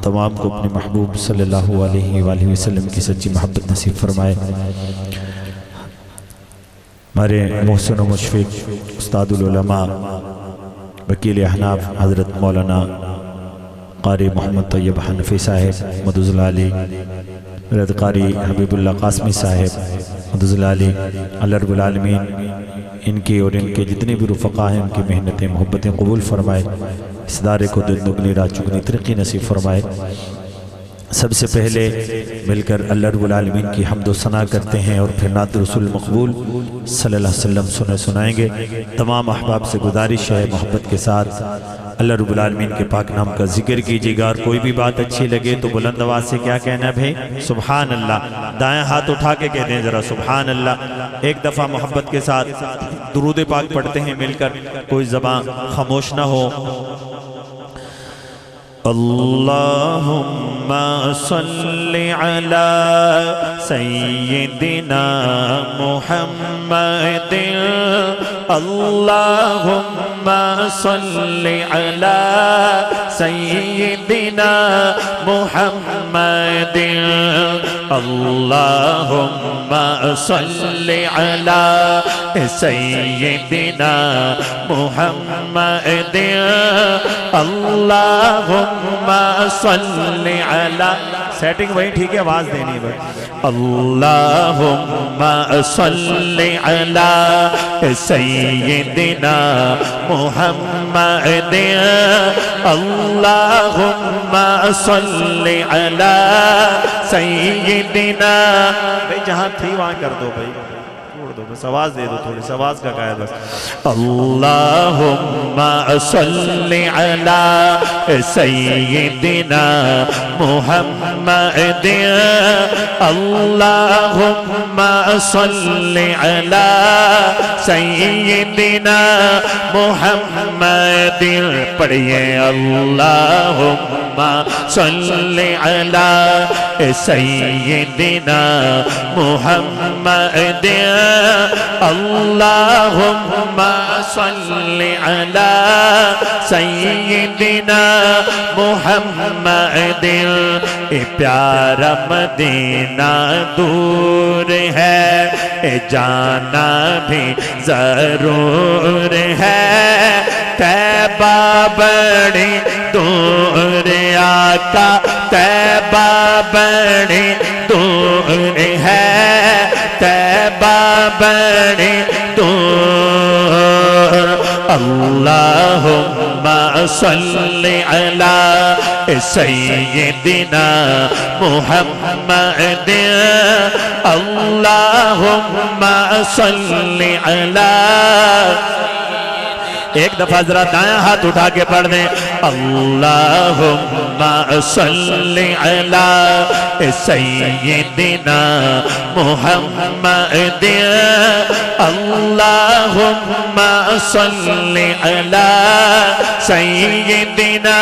تمام کو اپنے محبوب صلی اللہ علیہ وآلہ وسلم کی سچی محبت نصیب فرمائے۔ ہمارے محسن و مشفق استاد العلماء وکیل احناف حضرت مولانا قاری محمد طیب حنفی صاحب مدظ العالی، حضرت قاری حبیب اللہ قاسمی صاحب مدظ العالی، اللہ رب العالمین ان کی اور ان کے جتنے بھی رفقا ہیں ان کی محنتیں محبتیں قبول فرمائے، اس ادارے کو دن دگنی رات چگنی ترقی نصیب فرمائے۔ سب سے پہلے مل کر اللہ رب العالمین کی حمد و ثنا کرتے ہیں اور پھر نعت رسول مقبول صلی اللہ علیہ وسلم سنائیں گے۔ تمام احباب سے گزارش ہے محبت کے ساتھ اللہ رب العالمین کے پاک نام کا ذکر کیجیے گا، اور کوئی بھی بات اچھی لگے تو بلند آواز سے کیا کہنا ہے بھائی؟ سبحان اللہ۔ دائیں ہاتھ اٹھا کے کہتے ہیں ذرا سبحان اللہ۔ ایک دفعہ محبت کے ساتھ درود پاک پڑھتے ہیں مل کر، کوئی زبان خاموش نہ ہو۔ اللہم صلی علی سیدنا محمد، اللہم صلی علی سیدنا محمد، اللہم صلی علی سیدنا محمد، اللہم صلی علی، سیٹنگ وہی ٹھیک ہے، آواز دینی ہے۔ اللہم صلی علی سیدنا محمد، اللہم صلی علی سیدنا، بھئی جہاں تھی وہاں کر دو بھئی، بس آواز دے دو، تھوڑی سی آواز کا قائد بس۔ اللہم صلی علی سیدنا محمد، اللہم صلی علی سیدنا محمد، پڑھئے اللہم صلی علی سیدنا محمد، اللہم صلی علی سیدنا محمد، پیارا مدینہ دور ہے جانا بھی ضرور ہے، طیبہ بڑی دور آقا، طیبہ بڑی دور ہے، طیبہ بڑی دور، اللہم صلی علی سیدنا محمد، اللہم صلی علی، ایک دفعہ ذرا دائیں ہاتھ اٹھا کے پڑھ دیں۔ اللہم صلی علی سیدنا محمد، اللہم صلی علی سیدنا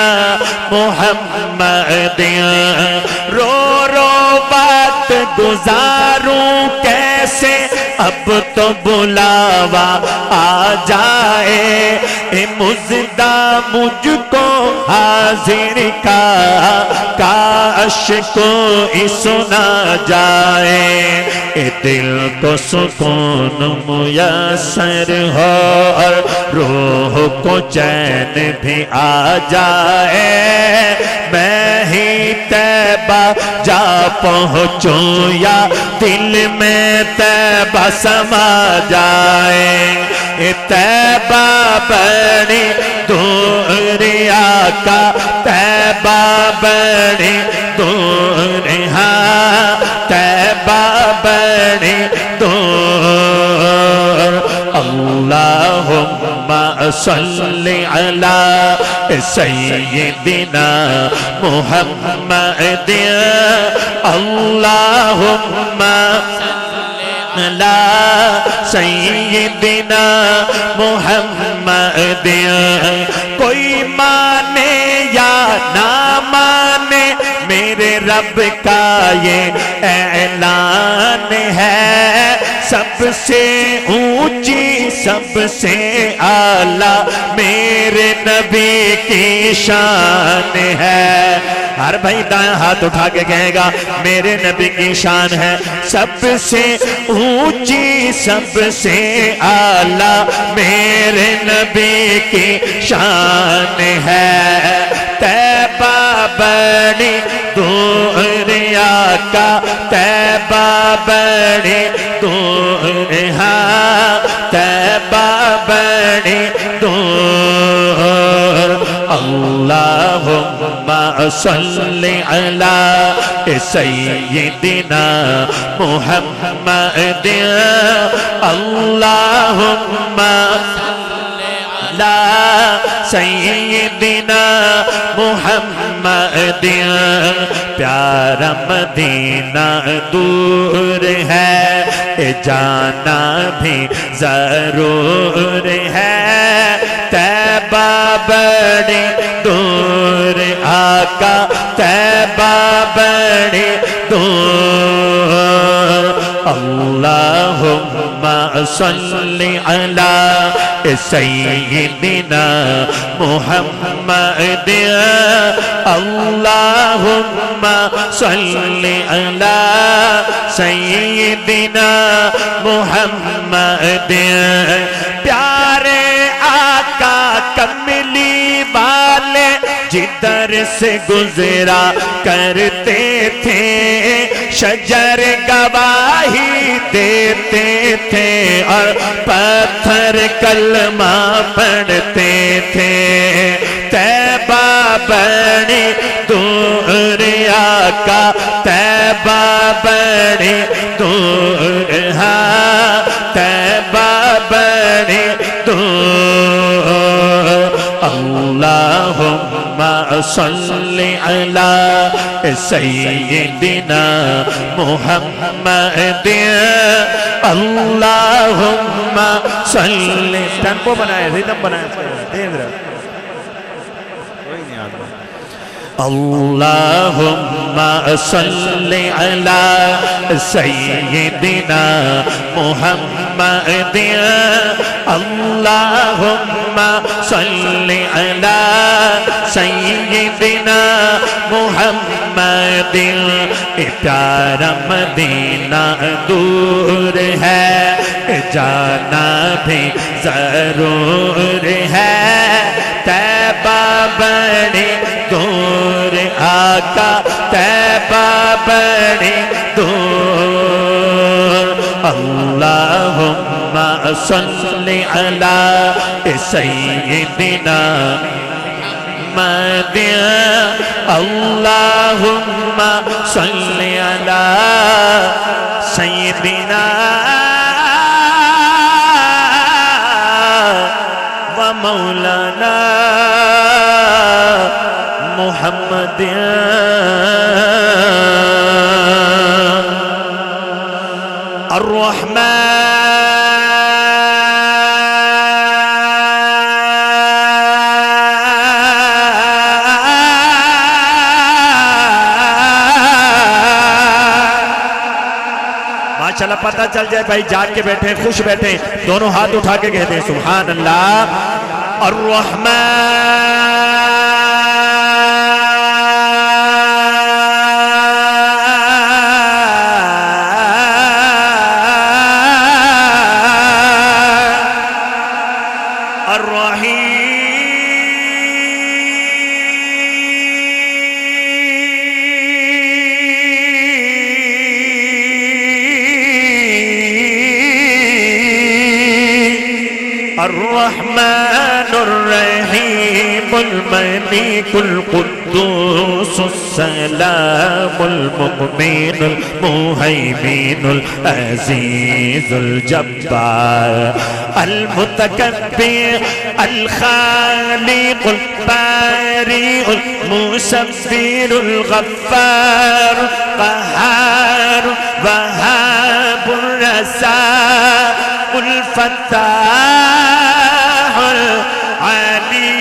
محمد، رو رو بات گزاروں کیسے، اب تو بلاوا آ جائے، اے مزدہ مجھ کو حاضر کا، کاش کوئی سنا جائے، اے دل کو سکون میسر ہو اور روح کو چین بھی آ جائے، میں ہی طیبہ جا پہنچوں یا دل میں طیبہ سما جائے، طیبہ بڑی دور آقا، طیبہ بڑی دور، ہاں طیبہ بڑی دور، اللہم صلی علی سیدنا محمد، اللہم علی سیدنا محمد، کوئی مانے یا نہ مانے میرے رب کا یہ اعلان ہے، سب سے اونچی سب سے اعلیٰ میرے نبی کی شان ہے، ہر بھائی دائیں ہاتھ اٹھا کے کہے گا میرے نبی کی شان ہے سب سے اونچی سب سے اعلیٰ میرے نبی کی شان ہے طیبہ بڑی دور آقا طیبہ بڑی دور ہاں طیبہ بڑی دور اللہم صلی علی سیدنا محمد اللہم سیدنا محمد پیارا مدینہ دور ہے جانا بھی ضرور ہے طیبہ بڑی دور آقا طیبہ بڑی دور اللہم صلی علی سیدنا محمد اللہم صلی علی سیدنا محمد پیارے آقا کملی والے جدھر سے گزرا کرتے تھے شجر گواہی دیتے تھے اور پتھر کلمہ پڑھتے تھے طیبہ بڑی دور آقا طیبہ بڑی دور ہاں طیبہ بڑی دور اللہم صلی علی سیدنا محمد اللہم صلی ٹیمپو بنائے ریدم بنائے دین رہا اللہم صلی علی سیدنا محمد اللہم صلی علی سیدنا محمد پیارا مدینہ دور ہے جانا بھی ضرور ہے طیبہ بڑی دور آقا طیبہ بڑی دور اللہم صلی علی سیدنا محمد اللہم صلی علی سیدنا و مولانا محمد الرحمن ماشاءاللہ پتہ چل جائے بھائی جاگ کے بیٹھے خوش بیٹھے دونوں ہاتھ اٹھا کے کہتے ہیں سبحان اللہ الرحمن الرحمن الرحيم الملك القدوس السلام المؤمن المهيمن العزيز الجبار المتكبر الخالق البارئ المصور الغفار القهار وهاب الرزاق الفتاح العليم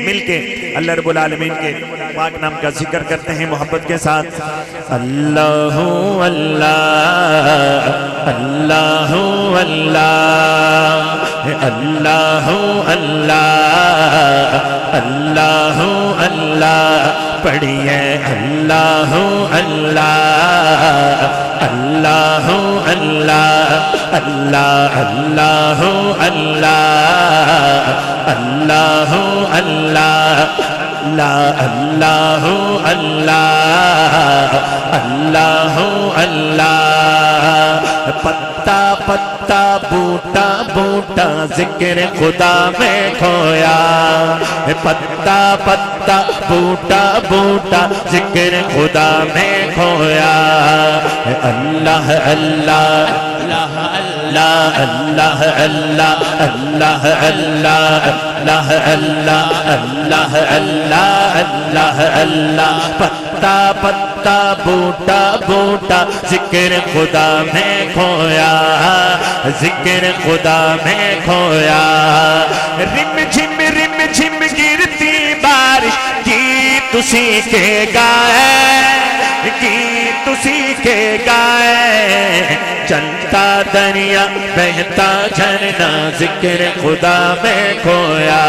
مل کے اللہ رب العالمین کے پاک نام کا ذکر کرتے ہیں محبت کے ساتھ. اللہ اللہ اللہ اللہ اللہ اللہ اللہ اللہ پڑھیے اللہ اللہ اللہ اللہ اللہ اللہ اللہ اللہ اللہ اللہ اللہ اللہ اللہ پتا پتا بوٹا بوٹا ذکر خدا میں کھویا پتا پتا بوٹا بوٹا ذکر خدا میں کھویا اللہ اللہ اللہ اللہ اللہ اللہ اللہ اللہ اللہ اللہ اللہ اللہ اللہ پتا پتا بوٹا بوٹا ذکر خدا میں کھویا ذکر خدا میں کھویا رم جھم گرتی بارش گیت اسی کے گائے گیت اسی کے گائے چلتا دریا بہتا جھرنا ذکر خدا میں کھویا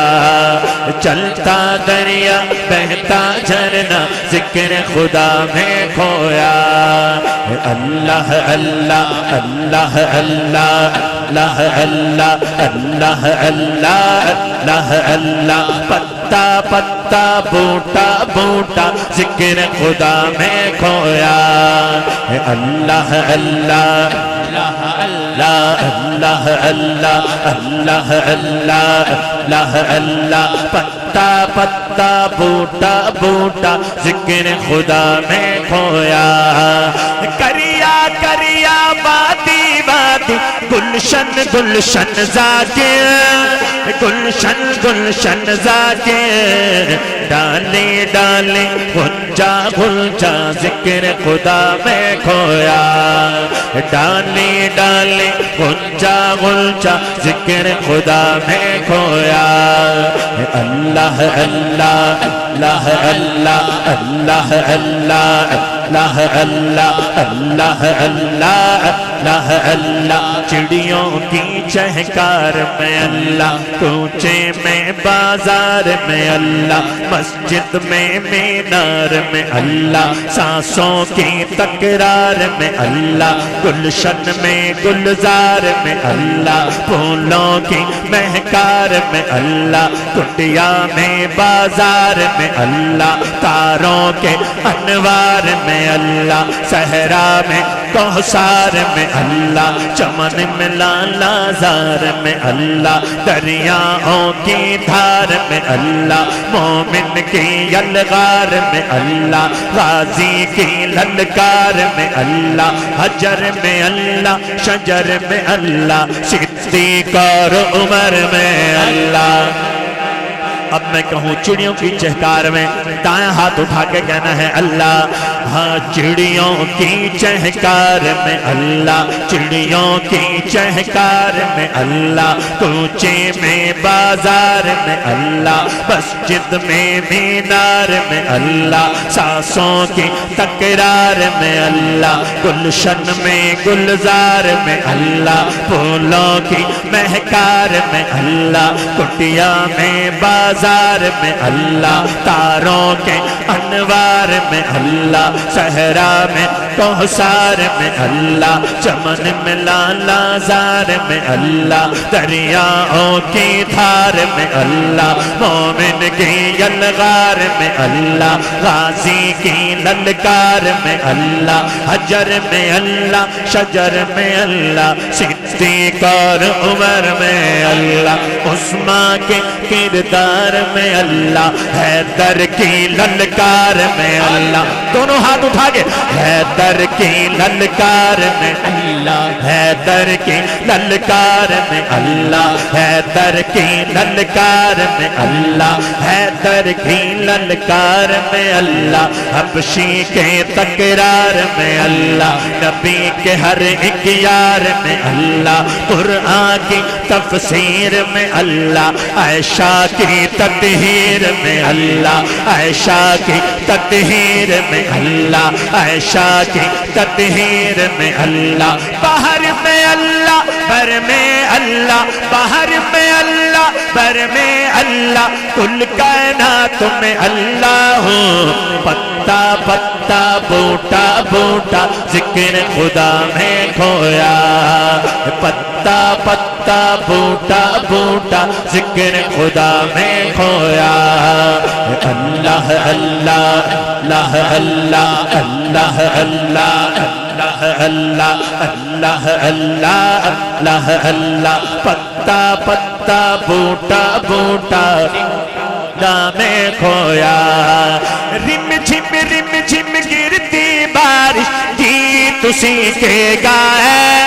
چلتا دریا بہتا جھرنا ذکر خدا میں کھویا اللہ اللہ اللہ اللہ اللہ اللہ اللہ اللہ اللہ اللہ پتا پتا بوٹا بوٹا ذکر خدا میں کھویا اللہ اللہ اللہ اللہ اللہ اللہ اللہ اللہ اللہ پتا پتا بوٹا بوٹا ذکر خدا میں کھویا کریا کریا وادی وادی گلشن گلشن ذاکر گلشن گلشن ذاکر ڈالے ڈالے گنجا گلجا ذکر خدا میں کھویا ڈالے ڈالے گنجا گلجا ذکر خدا میں کھویا اللہ اللہ اللہ اللہ اللہ اللہ اللہ اللہ اللہ اللہ اللہ اللہ چڑیوں کی چہکار میں اللہ کوچے میں بازار میں اللہ مسجد میں مینار میں اللہ سانسوں کی تکرار میں اللہ گلشن میں گلزار میں اللہ پھولوں کی مہکار میں اللہ کٹیا میں بازار میں اللہ تاروں کے انوار میں اللہ صحرا میں کوثر میں اللہ چمن میں لالا زار میں اللہ دریاؤں کی دھار میں اللہ مومن کی یلغار میں اللہ غازی کی للکار میں اللہ حجر میں اللہ شجر میں اللہ صدیق اور عمر میں اللہ اب میں کہوں چڑیوں کی چہکار میں دائیں ہاتھ اٹھا کے کہنا ہے اللہ ہاں چڑیوں کی چہکار میں اللہ چڑیوں کی چہکار میں اللہ کوچے میں بازار میں اللہ مسجد میں مینار میں اللہ سانسوں کی تکرار میں اللہ گلشن میں گلزار میں اللہ پھولوں کی مہکار میں اللہ کٹیا میں بازار میں اللہ تاروں کے انوار میں اللہ صحرا میں کوثر میں اللہ چمن میں لالا زار میں اللہ دریاؤں کی دھار میں اللہ مومن کی یلغار میں اللہ غازی کی للکار میں اللہ حجر میں اللہ شجر میں اللہ صدیق اور عمر میں اللہ عثمان کے کردار میں اللہ حیدر کی للکار میں اللہ دونوں ہاتھ اٹھا کے حیدر حیدر کی للکار میں اللہ، حیدر کی للکار میں اللہ، حیدر کی للکار میں اللہ، حیدر کی للکار میں اللہ، حبشی کے تکرار میں اللہ، نبی کے ہر ایک یار میں اللہ، قرآن کی تفسیر میں اللہ، عائشہ کی تطہیر میں اللہ، عائشہ کی تطہیر میں اللہ، عائشہ کی تطہیر میں اللہ، باہر میں اللہ بر میں اللہ، باہر میں اللہ بر میں اللہ، کل کائنات میں اللہ ہو، پتا پتا بوٹا بوٹا ذکر خدا میں کھویا، پتا پتا بوٹا بوٹا ذکر خدا میں کھویا، اللہ اللہ اللہ اللہ اللہ اللہ اللہ اللہ اللہ اللہ اللہ، پتا پتا بوٹا بوٹا میں کھویا، رم جھم گرتی بارش گیت اسی کے گائے،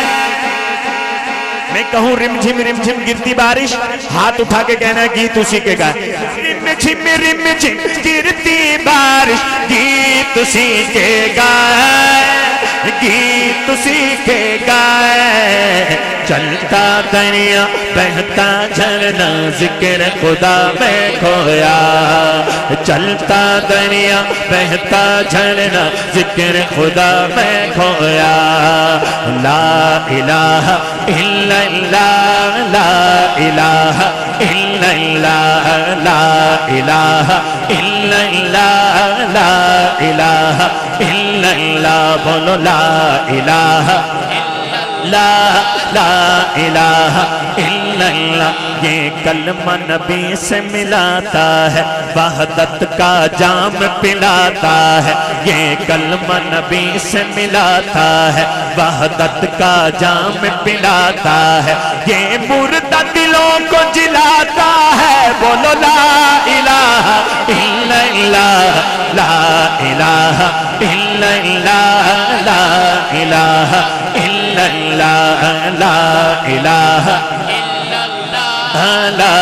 میں کہوں رم جھم گرتی بارش، ہاتھ اٹھا کے کہنا ہے گیت اسی کے گائے، رم جھم گرتی بارش گیت اسی کے گائے، گیت اسی کے گائے، چلتا دریا بہتا جھرنا ذکر خدا میں کھویا، چلتا دریا بہتا جھرنا ذکر خدا میں کھویا، لا الہ الا اللہ لا الہ الا اللہ لا الہ الا اللہ لا الہ الا اللہ، بولو لا الہ لا لا الہ الا اللہ، یہ کلمہ نبی سے ملاتا ہے، وحدت کا جام پلاتا ہے، یہ کلمہ نبی سے ملاتا ہے، وحدت کا جام پلاتا ہے، یہ مردہ دلوں کو جلاتا ہے، بولو لا الہ الا اللہ لا الہ الا اللہ لا الہ الا اللہ لا الہ لا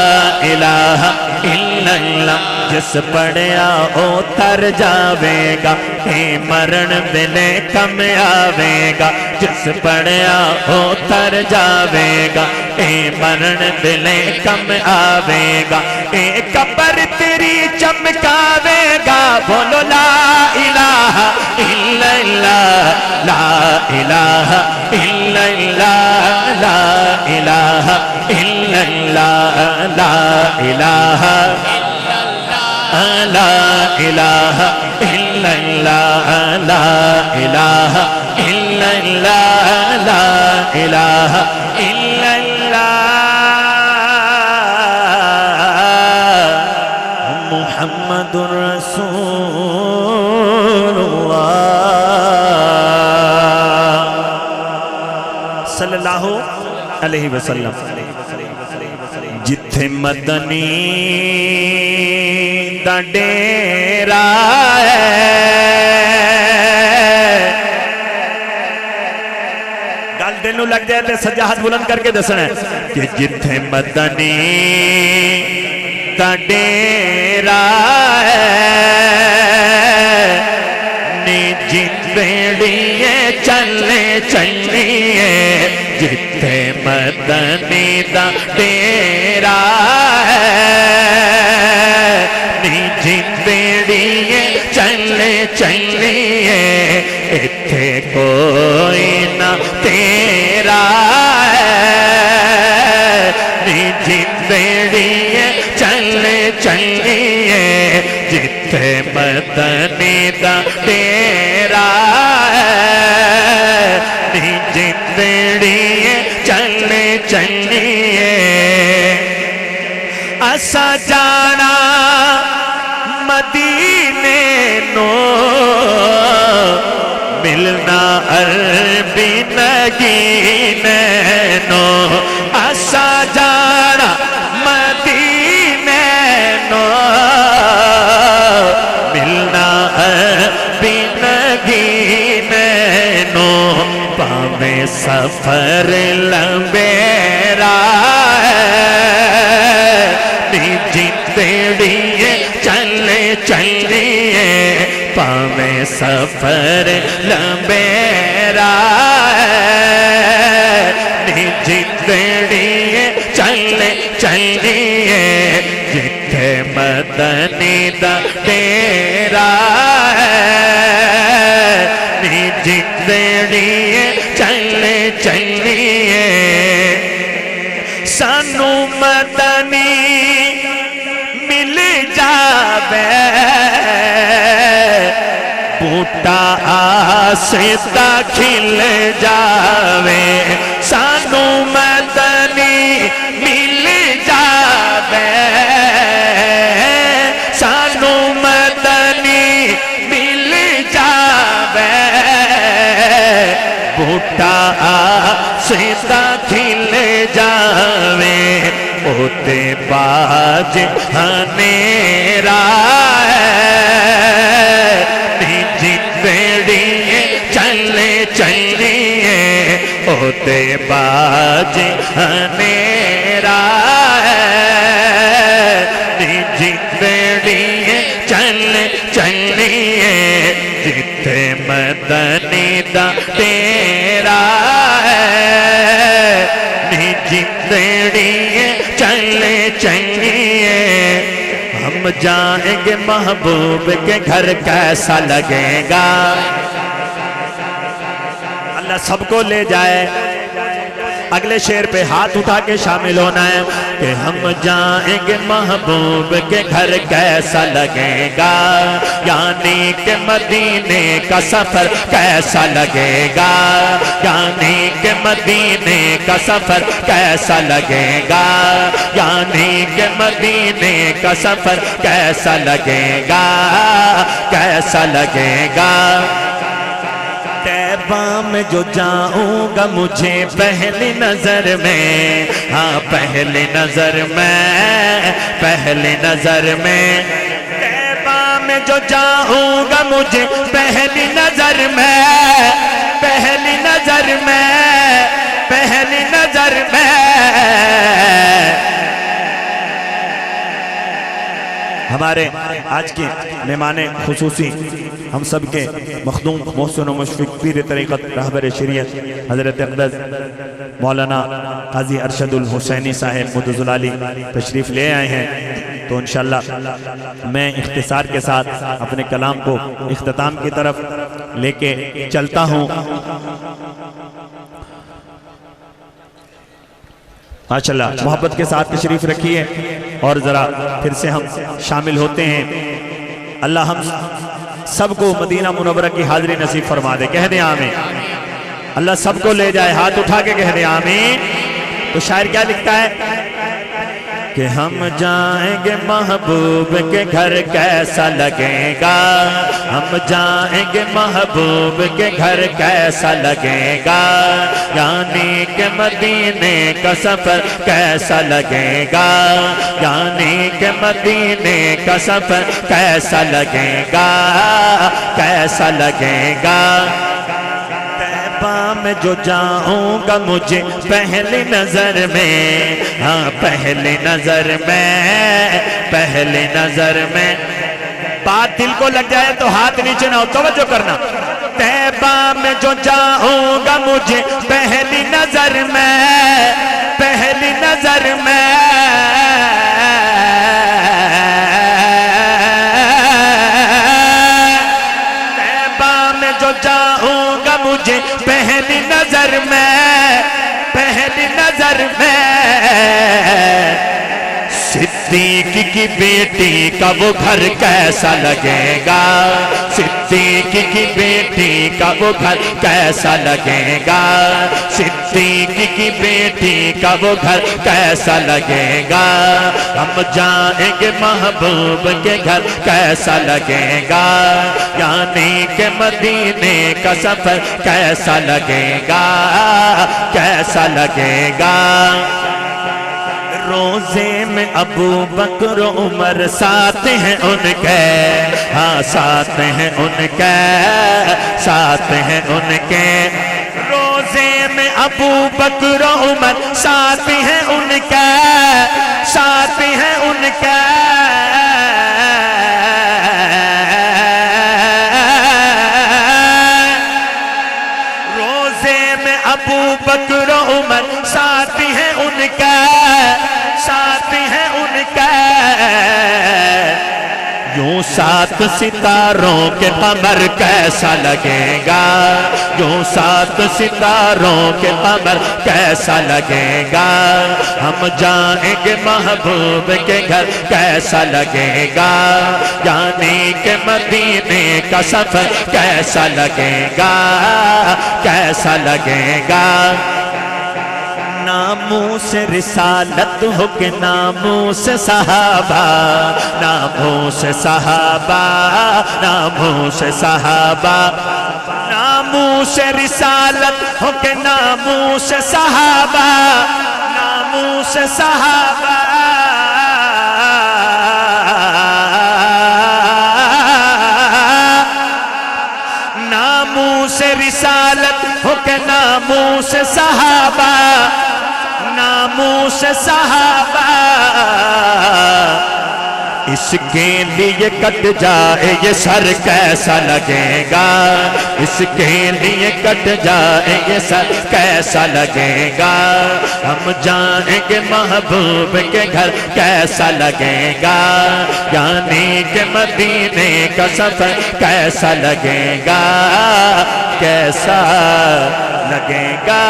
الہ الا اللہ، جس پڑیا اتر جاوے گا، اے مرن بلے کم آوے گا، جس پڑیا اتر جاوے گا، اے مرن بلے کم آوے گا، اے قبر تیری چمکاوے گا، بولو لا الہ الا اللہ لا الہ الا اللہ لا الہ الا اللہ لا الہ لا الہ الا اللہ لا الہ الا اللہ لا الہ الا اللہ، محمد رسول اللہ صلی اللہ علیہ وسلم، جتھے مدنی دا ڈیرا ہے، گل دل نو لگ جائے تے سجا ہاتھ بلند کر کے دسنا ہے کہ جتھے مدنی دا ڈیرا ہے، نجی بیڑیے چلے چلیے، جتھے مدنی دا ڈیرا ہے، نجی بیڑیے چلے چلیے، اتھے کوئی نہ تیرا ہے، نجی بیڑیے چلے چلیے، جتھے مدنی دا ڈیرا ہے، نجی بیڑیے چلے چلیے، اسا جانا مدینے نو، ملنا عربی نگینے نو، اسا جانا مدینے نو، ملنا عربی نگینے پاویں سفر لمبیرا جتڑیے چلے چلیے پاویں سفر لمبیرا جتڑیے چلے چلیے جتھے مدنی دا ڈیرا جتڑیے چلے چلیے سانو مدنی مل جاوے بوٹا آستا کھل جاوے سانو مدنی مل جاوے سانو مدنی مل جاوے بوٹا آستا کھل جاوے اوتے باج ہنیرا جتڑیے چلے چلیے اوتے باج ہنیرا جتڑیے چلے چلیے جتھے مدنی دا ڈیرا جتڑیے چلے چلیے ہم جائیں گے محبوب کے گھر کیسا لگے گا اللہ سب کو لے جائے اگلے شعر پہ ہاتھ اٹھا کے شامل ہونا ہے کہ ہم جائیں گے محبوب کے گھر کیسا لگے گا یعنی کہ مدینے کا سفر کیسا لگے گا یعنی کہ مدینے کا سفر کیسا لگے گا یعنی کہ مدینے کا سفر کیسا لگے گا کیسا لگے گا طیبہ میں جو جاؤں گا مجھے پہلی نظر میں ہاں پہلی نظر میں طیبہ میں جو جاؤں گا مجھے پہلی نظر میں ہمارے آج کی مہمان خصوصی ہم سب کے مخدوم محسن و مشفق پیر طریقت رہبر شریعت حضرت اقدس مولانا قاضی ارشد الحسینی صاحب مدظ العالی تشریف لے آئے ہیں تو انشاءاللہ میں اختصار کے ساتھ اپنے کلام کو اختتام کی طرف لے کے چلتا ہوں ماشاءاللہ محبت کے ساتھ تشریف رکھیے اور ذرا پھر سے ہم شامل ہوتے ہیں اللہ ہم سب کو مدینہ منورہ کی حاضری نصیب فرما دے کہہ دیں آمین اللہ سب کو لے جائے ہاتھ اٹھا کے کہہ دیں آمین تو شاعر کیا لکھتا ہے کہ ہم جائیں گے محبوب کے گھر کیسا لگے گا ہم جائیں گے محبوب کے گھر کیسا لگے گا یعنی کہ مدینے کا سفر کیسا لگے گا یعنی کہ مدینے کا سفر کیسا لگے گا کیسا لگے گا میں جو جاؤں گا مجھے پہلی نظر میں ہاں پہلی نظر میں بات دل کو لگ جائے تو ہاتھ نیچے نہ ہو توجہ کرنا طیبہ میں جو جاؤں گا مجھے پہلی نظر میں طیبہ میں جو جاؤں گا مجھے پہلی نظر میں صدیق کی بیٹی کا وہ گھر کیسا لگے گا صدیق کی بیٹی کا وہ گھر کیسا لگے گا صدیق کی بیٹی کا وہ گھر کیسا لگے گا ہم جائیں گے محبوب کے گھر کیسا لگے گا یعنی کہ مدینے کا سفر کیسا لگے گا کیسا لگے گا روزے میں ابو بکر عمر ساتھ ہیں ان کے ہاں ساتھ ہیں ان کے روزے میں ابو بکر و عمر ساتھ ہیں ان کا، ساتھ ہیں ان کا، روزے میں ابو بکر و عمر ساتھ ہیں ان کا، ساتھ ہیں ان کا، یوں سات ستاروں کے قمر کیسا لگے گا، یوں سات ستاروں کے قمر کیسا لگے گا، ہم جائیں گے محبوب کے گھر کیسا لگے گا، یعنی کہ مدینے کا سفر کیسا لگے گا، کیسا لگے گا، ناموس رسالت ہو کہ ناموس صحابہ، ناموس صحابہ، ناموس صحابہ، ناموس رسالت ہو کہ ناموس صحابہ، ناموس صحابہ، ناموس رسالت ہو کہ ناموس صحابہ، ناموس صحابہ، اس کے لیے کٹ جائے یہ سر کیسا لگے گا، اس کے لیے کٹ جائے یہ سر کیسا لگے گا، ہم جائیں گے محبوب کے گھر کیسا لگے گا، یعنی کہ مدینے کا سفر کیسا لگے گا، کیسا لگے گا،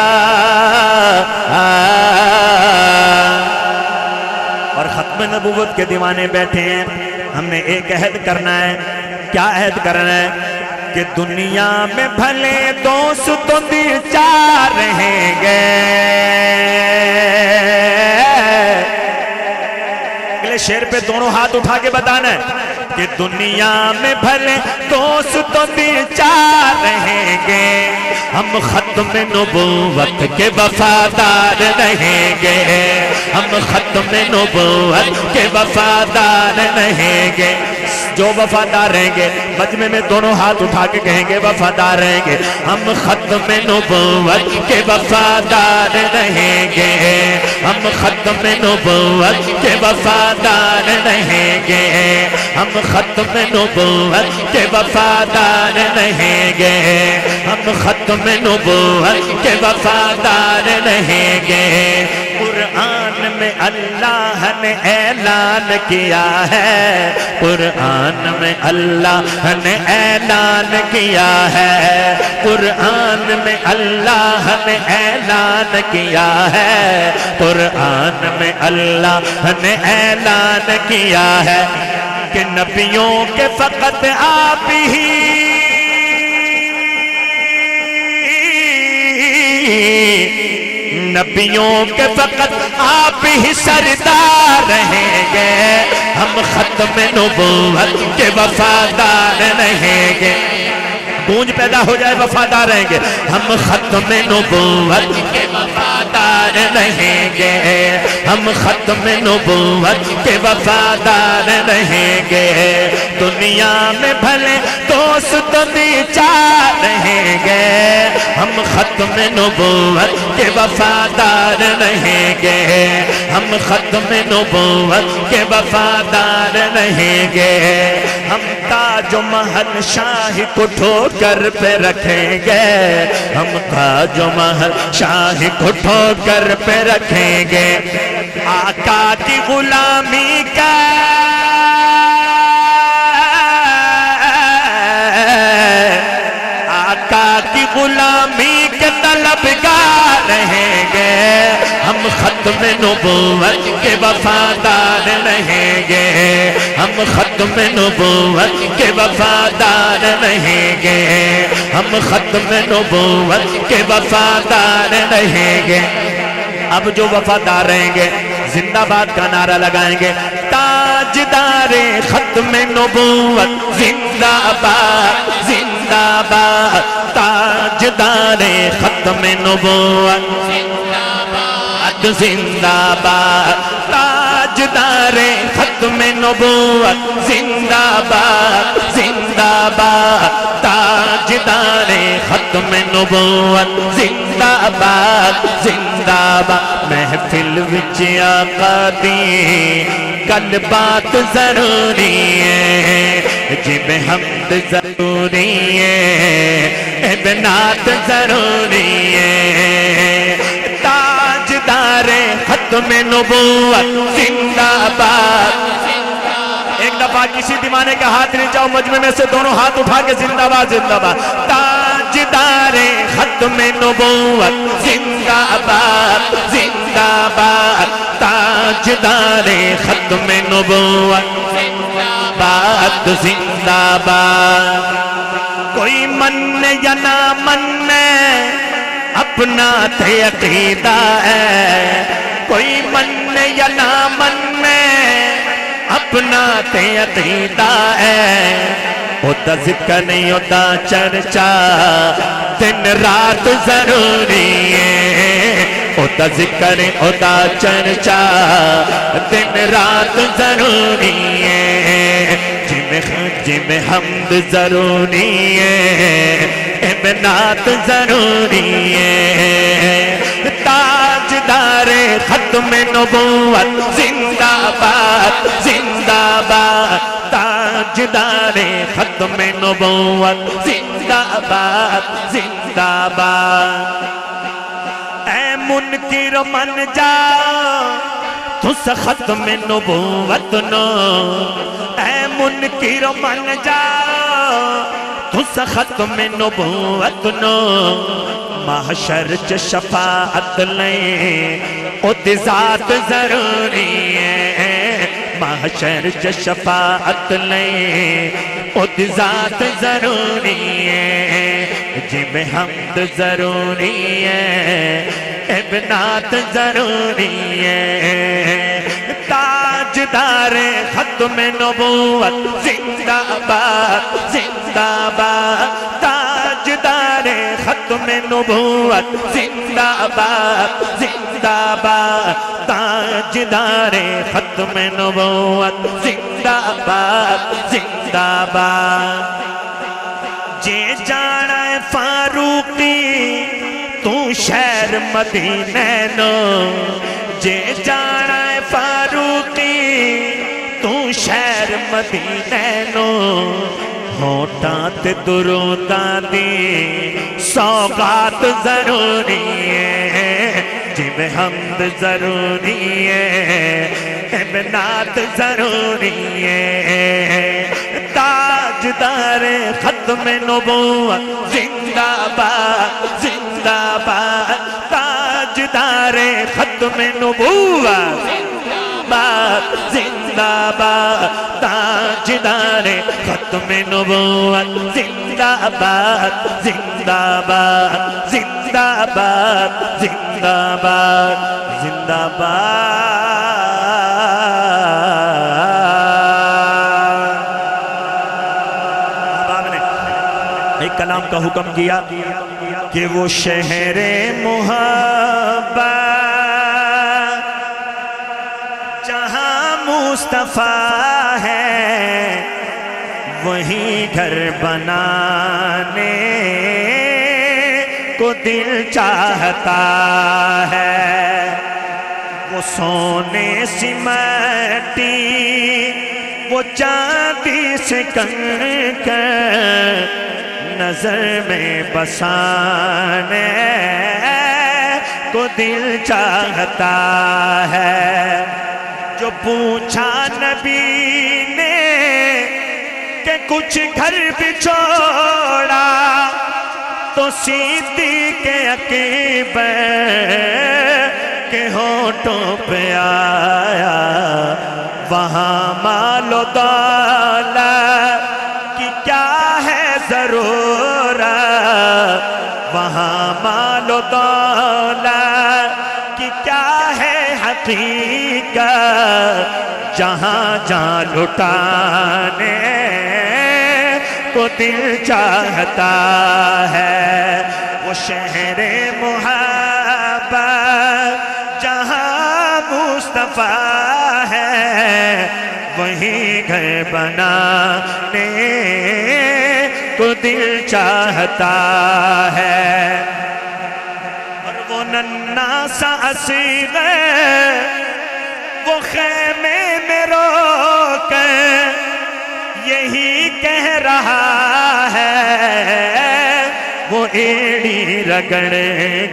اور ختم نبوت کے دیوانے بیٹھے ہیں، ہم نے ایک عہد کرنا ہے، کیا عہد کرنا ہے کہ دنیا میں بھلے دوست تو دل چار رہیں گے، اگلے شعر پہ دونوں ہاتھ اٹھا کے بتانا ہے کہ دنیا میں بھلے دوست تو دل چار رہیں گے، ہم ختم نبوت کے وفادار رہیں گے، ہم ختم نبوت کے وفادار رہیں گے، جو وفادار رہیں گے مجمع میں دونوں ہاتھ اٹھا کے کہیں گے وفادار رہیں گے، ہم ختم نبوت کے وفادار رہیں گے، ہم ختم نبوت کے وفادار رہیں گے، ہم ختم نبوت کے وفادار رہیں گے، ہم ختم نبوت کے وفادار رہیں گے، قرآن میں اللہ نے اعلان کیا ہے، قرآن میں اللہ نے اعلان کیا ہے، قرآن میں اللہ نے اعلان کیا ہے، قرآن میں اللہ نے اعلان کیا ہے کہ نبیوں کے فقط آپ ہی نبیوں کے فقط آپ ہی سردار رہیں گے، ہم ختم نبوت کے وفادار رہیں گے، گونج پیدا ہو جائے وفادار رہیں گے، ہم ختم نبوت کے وفادار رہیں گے، ہم ختم نبوت کے وفادار رہیں گے، دنیا میں بھلے دوست تو چار رہیں گے، ہم ختم نبوت کے وفادار رہیں گے، ہم ختم نبوت کے وفادار رہیں گے، ہم تاج و محل شاہ کو ٹھوکر پہ رکھیں گے، ہم تاج و محل شاہ کو ٹھوکر پہ رکھیں گے، آقا کی غلامی کا آقا کی غلامی کے طلبگار رہیں گے، ہم ختم نبوت کے وفادار رہیں گے، ہم ختم نبوت کے وفادار رہیں گے، ہم ختم نبوت کے وفادار رہیں گے، اب جو وفادار رہیں گے زندہ باد کا نعرہ لگائیں گے، تاجدار ختم نبوت زندہ باد زندہ باد، تاجدار ختم نبوت زندہ باد، تاجدار تاجدار ختم نبوت زندہ باد زندہ باد تاجدار ختم نبوت زندہ باد زندہ باد محفل وچ آقا دی کل بات ضروری ہے جب حمد ضروری ہے ابنات ضروری ہے تاجدار ختم نبوت زندہ باد ایک دفعہ کسی دیوانے کا ہاتھ نہیں جاؤ مجمع میں سے دونوں ہاتھ اٹھا کے زندہ باد زندہ باد تاجدار ختم نبوت زندہ باد زندہ باد تاجدار ختم نبوت باد زندہ باد کوئی من یا نہ من اپنا تے عقیدہ ہے کوئی من یا نہ من اپنا تے عقیدہ ہے ہوتا ذکر نہیں ہوتا چرچا دن رات ضروری ہے ہوتا ذکر ہوتا چرچا دن رات ضروری ہے جم حمد ضروری ہے ابنات ضروری ہے تاجدار ختم نبوت زندہ باد زندہ باد تاجدار ختم نبوت زندہ باد زندہ باد اے منکر من جا تس ختم نبوت نو اے منکر من جا تس ختم نبوت نو محشر چ شفاعت لیں خود ذات ضروری ہے محشر چ شفاعت لیں خود ذات ضروری ہے جب حمد ضروری ہے ابنات ضروری ہے تاجدار ختم نبوت زندہ باد زندہ باد تاجدار ختم نبوت زندہ باد زندہ باد تاجدار ختم نبوت زندہ باد زندہ باد جے جانا ہے فاروقی تو شہر مدینہ نو جے جانا ہے فاروقی تو شہر مدینہ نو ہوٹاں تے دروداں دی سوغات ضروری ہے جب حمد ضروری ہے ابنات ضروری ہے تاجدار ختم نبوت زندہ باد زندہ باد تاجدار ختم نبوت زندہ باد تاجدار ختم نبوت زندہ باد زندہ باد زندہ باد زندہ باد زندہ باد ایک کلام کا حکم کیا کہ وہ شہر محبت جہاں مصطفیٰ ہے وہیں گھر بنانے کو دل چاہتا ہے وہ سونے سے مٹی وہ چاندی سے کنکر نظر میں بسانے کو دل چاہتا ہے جو پوچھا نبی نے کہ کچھ گھر بھی چھوڑا تو صدیق اکبر کے ہونٹوں پہ آیا وہاں مال و دولت کی کیا ہے ضرورت وہاں مال و دولت کی کیا ہے حقیقت جہاں جان لٹانے کو دل چاہتا ہے وہ شہر محبت جہاں مصطفیٰ ہے وہیں گھر بنانے کو دل چاہتا ہے۔ اور وہ ننھا سا اصغر وہ خیمے میں رو کر یہی کہہ رہا ہے، وہ ایڑی رگڑ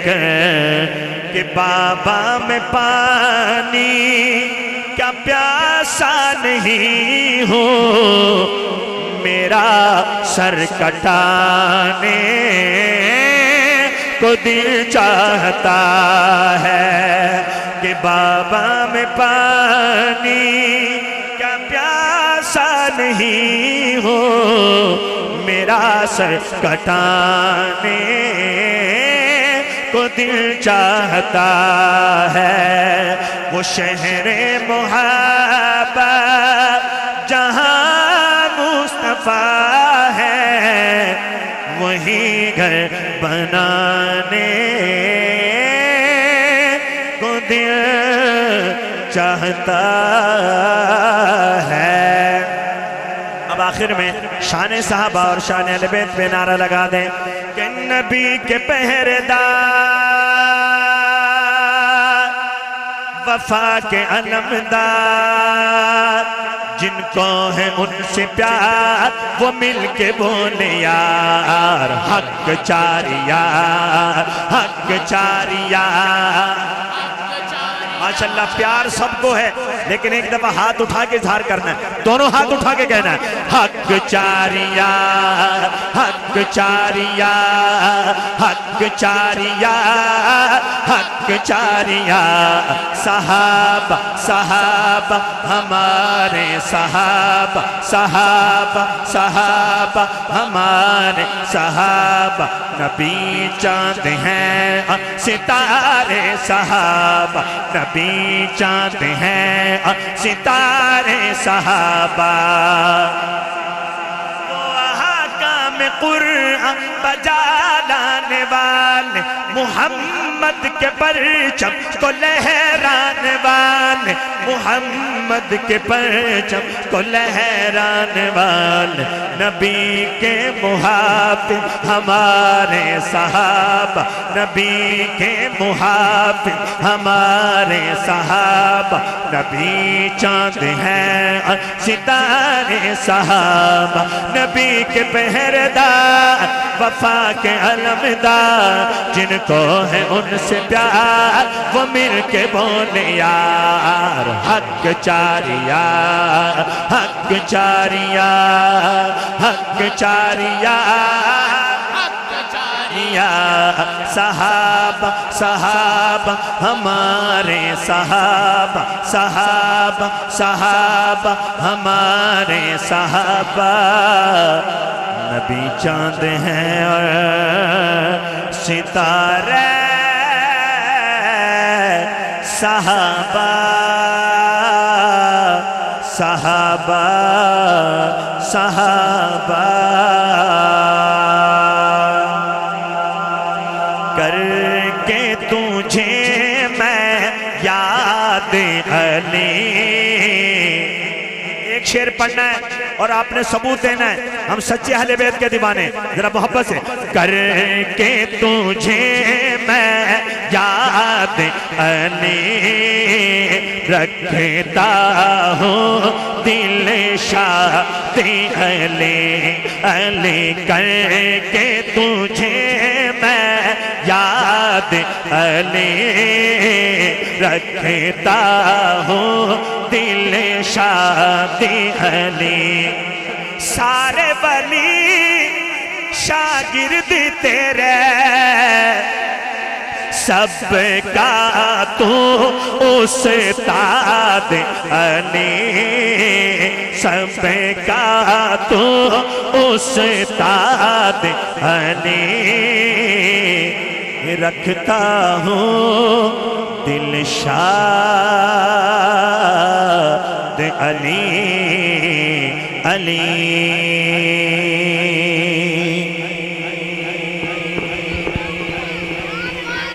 کر کہ بابا میں پانی کیا پیاسا نہیں ہوں، میرا سر کٹانے کو دل چاہتا ہے کہ بابا میں پانی کیا پیاسا نہیں ہو، میرا سر کٹانے کو دل چاہتا ہے۔ وہ شہر محبت جہاں مصطفیٰ ہے وہیں گھر بنانے کو دل چاہتا ہے۔ اب آخر میں شان صحابہ اور شان اہل بیت پہ نعرہ لگا دیں کہ نبی کے پہرےدار، وفا کے علمدار، جن کو ہے ان سے پیار وہ مل کے بولے یار، حق چاری یار، حق چاری یار۔ ماشاءاللہ پیار سب کو ہے، لیکن ایک دفعہ ہاتھ اٹھا کے اظہار کرنا ہے، دونوں ہاتھ اٹھا کے کہنا ہے حق چاریا، حق چاریا، حق چاریا، حق چاریا۔ صحابہ صحابہ ہمارے صحابہ، صحابہ صحابہ ہمارے صحابہ، نبی چاند ہیں ستارے صحابہ، نبی چاند ہیں ستارے صحابہ۔ وہ احکام قرآن بجا لانے والے، محمد کے پرچم کو لہرانے والے، محمد کے پرچم کو لہرانے والے، نبی کے محافظ ہمارے صحابہ، نبی کے محافظ ہمارے صحابہ، نبی چاند ہیں ستارے صحابہ، نبی کے پہرےدار، وفا کے علمدار، جن کو ہے ان سے پیار وہ مل کے بولے یار، حق چاریا، حق چاریا، حق چاریا، حق چاریا۔ صحابہ صحابہ ہمارے صحابہ، صحابہ صحابہ ہمارے صحابہ، نبی چاند ہیں اور ستارے صحابہ، صحابہ صحابہ۔ کر کے تجھے میں یاد علی، ایک شعر پڑھنا ہے اور آپ نے ثبوت دینا ہے، ہم سچے اہل بیت کے دیوانے، ذرا محبت سے۔ کر کے تجھے میں یاد علی، رکھتا ہوں دل شاد علی، علی کر کے تجھے میں یاد علی، رکھتا ہوں دل شاد علی۔ سارے ولی شاگرد تیرے، سب کا تو استاد علی، سب کا تو استاد علی، رکھتا ہوں دل شاد علی، علی۔